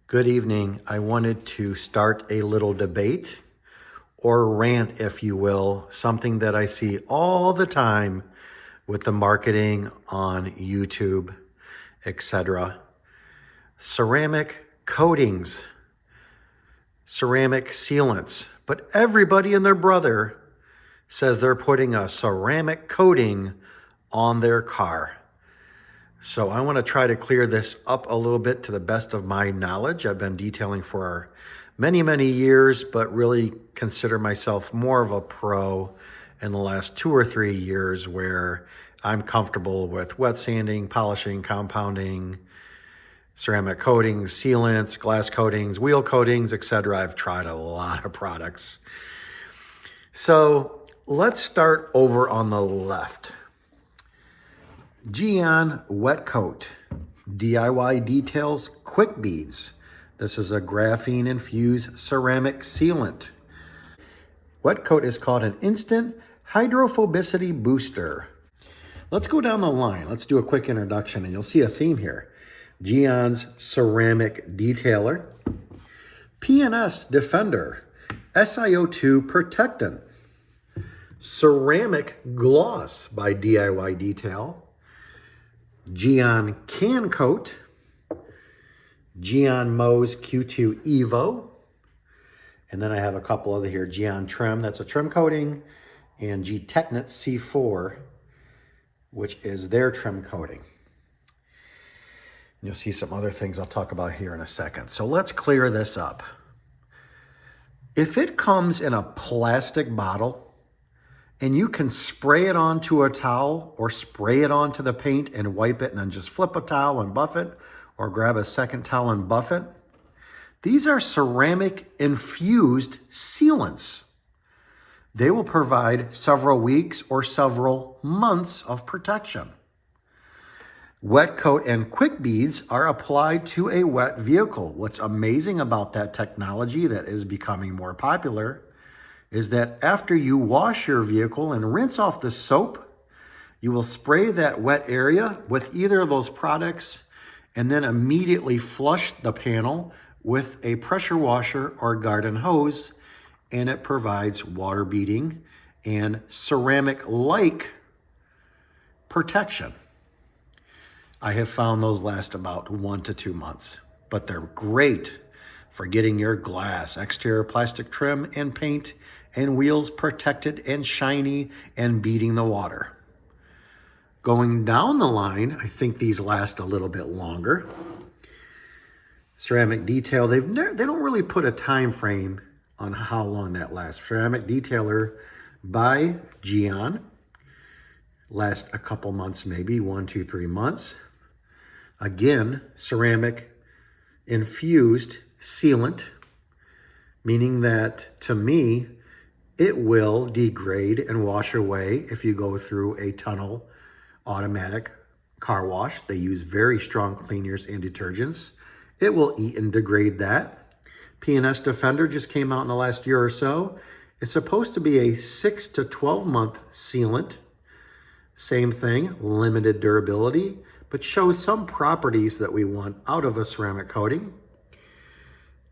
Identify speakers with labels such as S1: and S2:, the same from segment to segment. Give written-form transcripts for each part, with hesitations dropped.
S1: Good evening. I wanted to start a little debate or rant, if you will, something that I see all the time with the marketing on YouTube, etc. Ceramic coatings, ceramic sealants, but everybody and their brother says they're putting a ceramic coating on their car. So I want to try to clear this up a little bit to the best of my knowledge. I've been detailing for many, many years, but really consider myself more of a pro in the last 2 or 3 years where I'm comfortable with wet sanding, polishing, compounding, ceramic coatings, sealants, glass coatings, wheel coatings, etc. I've tried a lot of products. So let's start over on the left. Geon Wet Coat, DIY Details Quick Beads. This is a graphene infused ceramic sealant. Wet Coat is called an instant hydrophobicity booster. Let's go down the line. Let's do a quick introduction and you'll see a theme here. Geon's Ceramic Detailer, PNS Defender, SiO2 Protectant, Ceramic Gloss by DIY Detail, Geon Can Coat, Geon Mo's Q2 Evo, and then I have a couple other here. Geon Trim, that's a trim coating, and G-Technet C4, which is their trim coating. And you'll see some other things I'll talk about here in a second. So let's clear this up. If it comes in a plastic bottle, and you can spray it onto a towel or spray it onto the paint and wipe it and then just flip a towel and buff it or grab a second towel and buff it. These are ceramic infused sealants. They will provide several weeks or several months of protection. Wet coat and quick beads are applied to a wet vehicle. What's amazing about that technology that is becoming more popular is that after you wash your vehicle and rinse off the soap, you will spray that wet area with either of those products and then immediately flush the panel with a pressure washer or garden hose, and it provides water beading and ceramic-like protection. I have found those last about 1 to 2 months, but they're great for getting your glass, exterior plastic trim and paint and wheels protected and shiny and beating the water. Going down the line, I think these last a little bit longer. Ceramic Detail, they don't really put a time frame on how long that lasts. Ceramic Detailer by Geon, last a couple months, maybe 1, 2, 3 months. Again, ceramic infused sealant, meaning that to me, it will degrade and wash away if you go through a tunnel automatic car wash. They use very strong cleaners and detergents. It will eat and degrade that. PNS Defender just came out in the last year or so. It's supposed to be a 6 to 12 month sealant. Same thing, limited durability, but shows some properties that we want out of a ceramic coating.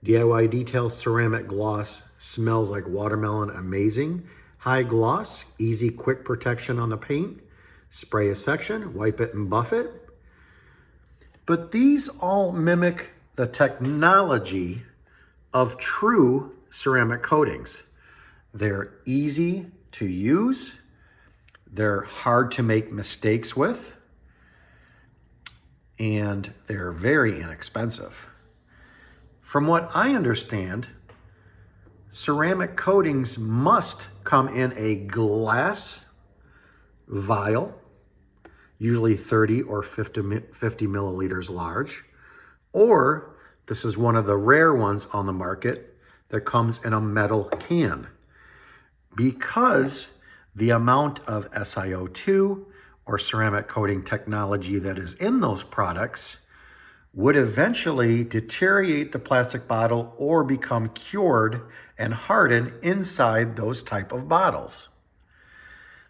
S1: DIY Detail Ceramic Gloss smells like watermelon, amazing. High gloss, easy, quick protection on the paint. Spray a section, wipe it and buff it. But these all mimic the technology of true ceramic coatings. They're easy to use. They're hard to make mistakes with. And they're very inexpensive. From what I understand, ceramic coatings must come in a glass vial, usually 30 or 50 milliliters large, or this is one of the rare ones on the market that comes in a metal can. Because the amount of SiO2 or ceramic coating technology that is in those products would eventually deteriorate the plastic bottle or become cured and harden inside those type of bottles.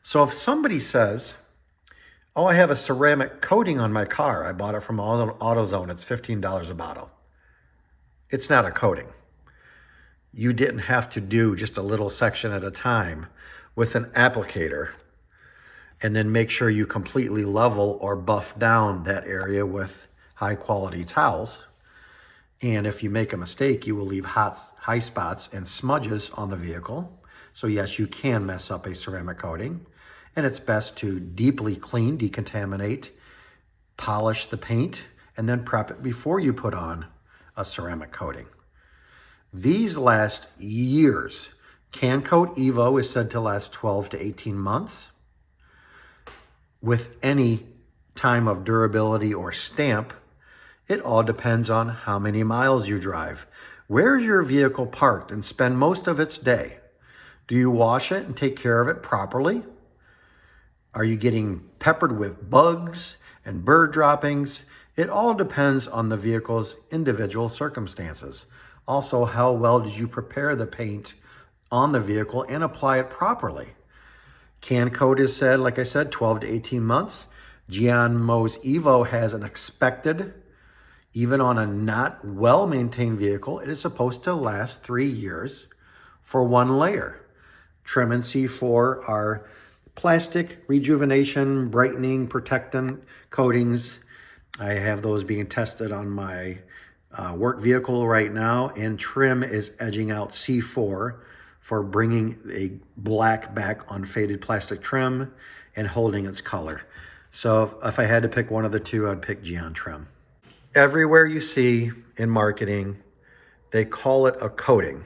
S1: So if somebody says, oh, I have a ceramic coating on my car, I bought it from AutoZone, it's $15 a bottle. It's not a coating. You didn't have to do just a little section at a time with an applicator and then make sure you completely level or buff down that area with high quality towels. And if you make a mistake, you will leave high spots and smudges on the vehicle. So yes, you can mess up a ceramic coating, and it's best to deeply clean, decontaminate, polish the paint, and then prep it before you put on a ceramic coating. These last years. Can Coat Evo is said to last 12 to 18 months. With any time of durability or stamp, it all depends on how many miles you drive. Where's your vehicle parked and spend most of its day? Do you wash it and take care of it properly? Are you getting peppered with bugs and bird droppings? It all depends on the vehicle's individual circumstances. Also, how well did you prepare the paint on the vehicle and apply it properly? Can coat is said, like I said, 12 to 18 months. Gianmo's Evo has an expected, even on a not well-maintained vehicle, it is supposed to last 3 years for one layer. Trim and C4 are plastic rejuvenation, brightening, protectant coatings. I have those being tested on my work vehicle right now, and Trim is edging out C4 for bringing a black back on faded plastic trim and holding its color. So if I had to pick one of the two, I'd pick Gian Trim. Everywhere you see in marketing, they call it a coating.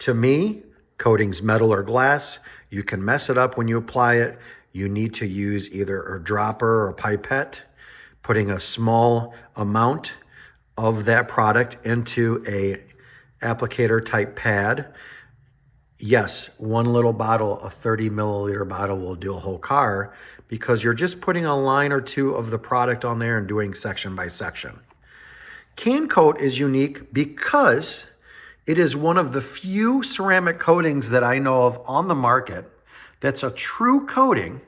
S1: To me, coating's metal or glass. You can mess it up when you apply it. You need to use either a dropper or a pipette, putting a small amount of that product into a applicator type pad. Yes, one little bottle, a 30 milliliter bottle will do a whole car because you're just putting a line or two of the product on there and doing section by section. Can Coat is unique because it is one of the few ceramic coatings that I know of on the market that's a true coating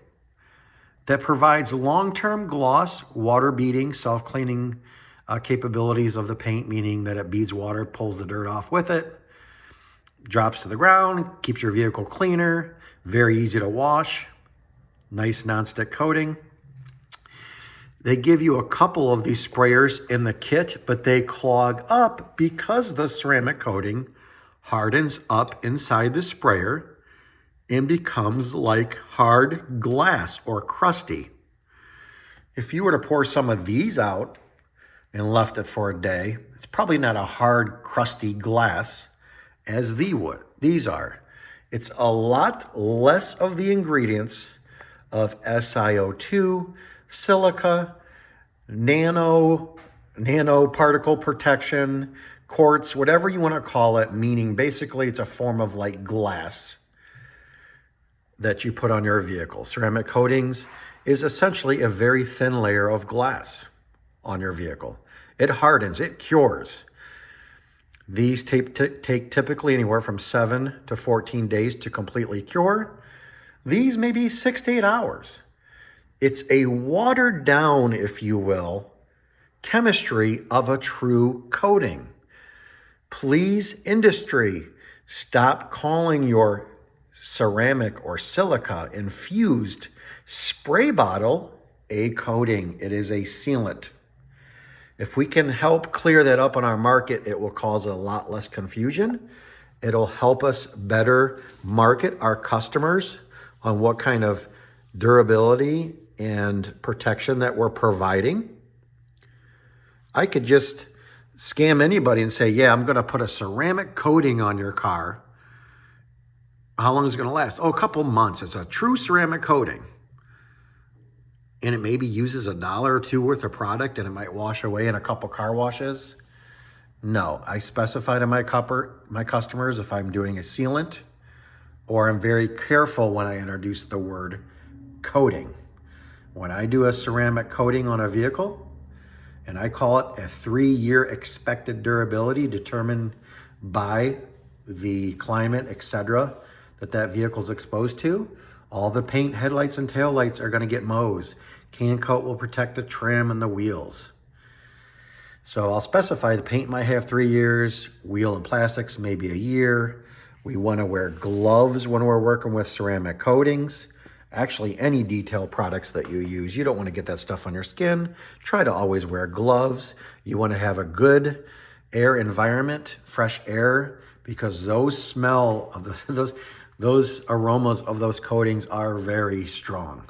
S1: that provides long-term gloss, water-beading, self-cleaning capabilities of the paint, meaning that it beads water, pulls the dirt off with it, drops to the ground, keeps your vehicle cleaner, very easy to wash, nice non-stick coating. They give you a couple of these sprayers in the kit, but they clog up because the ceramic coating hardens up inside the sprayer and becomes like hard glass or crusty. If you were to pour some of these out and left it for a day, it's probably not a hard, crusty glass as these are. It's a lot less of the ingredients of SiO2, silica, nano particle protection, quartz, whatever you want to call it, meaning basically it's a form of like glass that you put on your vehicle. Ceramic coatings is essentially a very thin layer of glass on your vehicle. It hardens, it cures. These take typically anywhere from 7 to 14 days to completely cure. These may be 6 to 8 hours. It's a watered down, if you will, chemistry of a true coating. Please, industry, stop calling your ceramic or silica infused spray bottle a coating. It is a sealant. If we can help clear that up on our market, it will cause a lot less confusion. It'll help us better market our customers on what kind of durability and protection that we're providing. I could just scam anybody and say, yeah, I'm going to put a ceramic coating on your car. How long is it going to last? Oh, a couple months. It's a true ceramic coating. And it maybe uses $1 or $2 worth of product and it might wash away in a couple car washes. No, I specify to my customers if I'm doing a sealant, or I'm very careful when I introduce the word coating. When I do a ceramic coating on a vehicle, and I call it a 3-year expected durability determined by the climate, etc., that vehicle's exposed to, all the paint, headlights, and taillights are going to get Mows. Can Coat will protect the trim and the wheels. So I'll specify the paint might have 3 years, wheel and plastics maybe a year. We want to wear gloves when we're working with ceramic coatings. Actually, any detail products that you use, you don't want to get that stuff on your skin. Try to always wear gloves. You want to have a good air environment, fresh air, because those smell of those aromas of those coatings are very strong.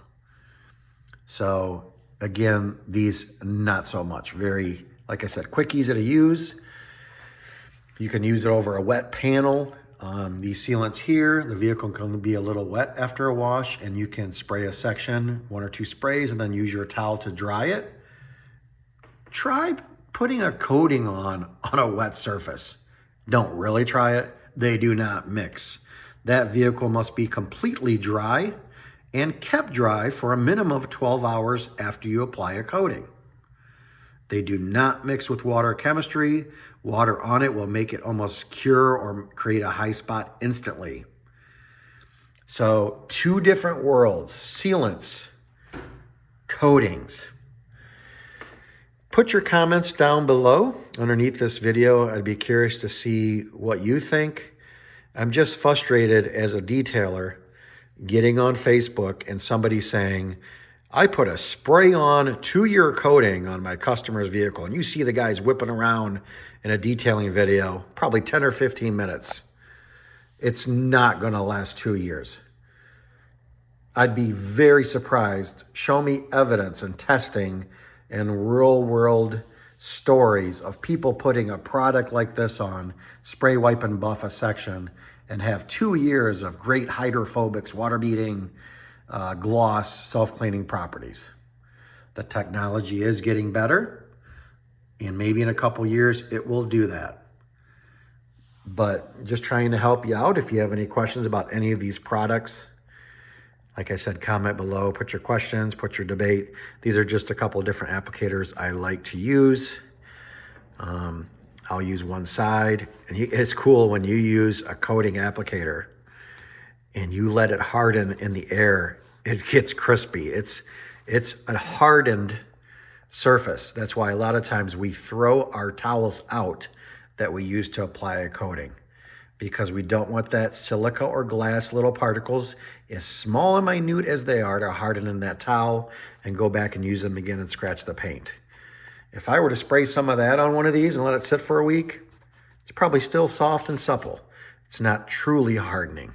S1: So again, these not so much. Very, like I said, quick, easy to use. You can use it over a wet panel. These sealants here, the vehicle can be a little wet after a wash, and you can spray a section, 1 or 2 sprays, and then use your towel to dry it. Try putting a coating on a wet surface. Don't really try it. They do not mix. That vehicle must be completely dry and kept dry for a minimum of 12 hours after you apply a coating. They do not mix with water chemistry. Water on it will make it almost cure or create a high spot instantly. So 2 different worlds, sealants, coatings. Put your comments down below underneath this video. I'd be curious to see what you think. I'm just frustrated as a detailer getting on Facebook and somebody saying, I put a spray-on 2-year coating on my customer's vehicle, and you see the guys whipping around in a detailing video, probably 10 or 15 minutes. It's not going to last 2 years. I'd be very surprised. Show me evidence and testing and real-world stories of people putting a product like this on, spray, wipe, and buff a section, and have 2 years of great hydrophobics, water-beating, gloss, self-cleaning properties. The technology is getting better, and maybe in a couple years it will do that. But just trying to help you out. If you have any questions about any of these products, like I said, comment below, put your questions, put your debate. These are just a couple of different applicators I like to use. I'll use one side, and it's cool when you use a coating applicator and you let it harden in the air, it gets crispy. It's a hardened surface. That's why a lot of times we throw our towels out that we use to apply a coating, because we don't want that silica or glass little particles, as small and minute as they are, to harden in that towel and go back and use them again and scratch the paint. If I were to spray some of that on one of these and let it sit for a week, it's probably still soft and supple. It's not truly hardening.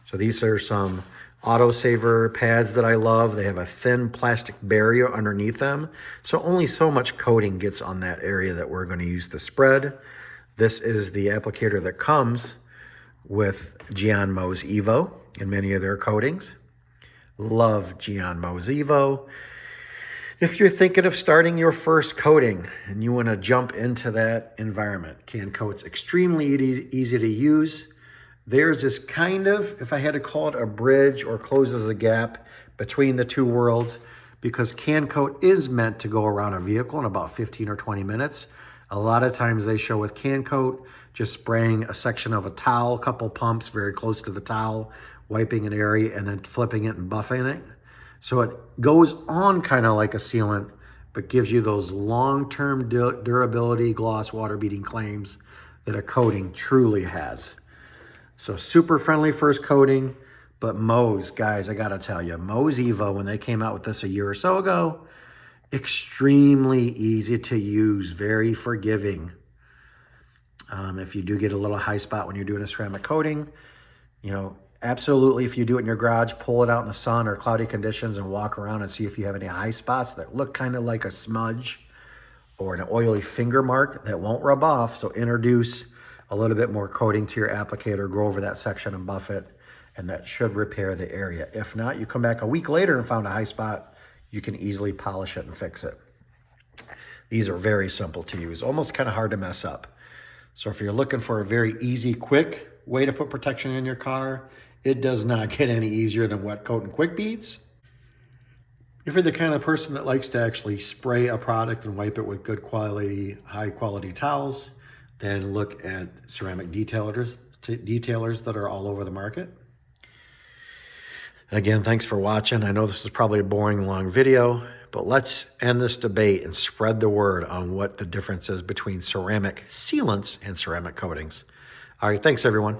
S1: So these are some autosaver pads that I love. They have a thin plastic barrier underneath them, so only so much coating gets on that area that we're going to use to spread. This is the applicator that comes with Gian Mo's Evo and many of their coatings. Love Gian Mo's Evo. If you're thinking of starting your first coating and you want to jump into that environment, Can Coat's extremely easy to use. Theirs is kind of, if I had to call it, a bridge or closes a gap between the 2 worlds, because Can Coat is meant to go around a vehicle in about 15 or 20 minutes. A lot of times they show with Can Coat just spraying a section of a towel, a couple pumps very close to the towel, wiping an area, and then flipping it and buffing it. So it goes on kind of like a sealant, but gives you those long-term durability, gloss, water-beating claims that a coating truly has. So super friendly first coating, but Mo's, guys, I gotta tell you, Mo's Evo, when they came out with this a year or so ago, extremely easy to use, very forgiving. If you do get a little high spot when you're doing a ceramic coating, you know, absolutely, if you do it in your garage, pull it out in the sun or cloudy conditions and walk around and see if you have any high spots that look kind of like a smudge or an oily finger mark that won't rub off. So introduce a little bit more coating to your applicator, go over that section and buff it, and that should repair the area. If not, you come back a week later and found a high spot, you can easily polish it and fix it. These are very simple to use, almost kind of hard to mess up. So if you're looking for a very easy, quick way to put protection in your car, it does not get any easier than Wet Coat and Quick Beads. If you're the kind of person that likes to actually spray a product and wipe it with good quality, high quality towels, then look at ceramic detailers that are all over the market. Again, thanks for watching. I know this is probably a boring, long video, But let's end this debate and spread the word on what the difference is between ceramic sealants and ceramic coatings. All right, thanks everyone.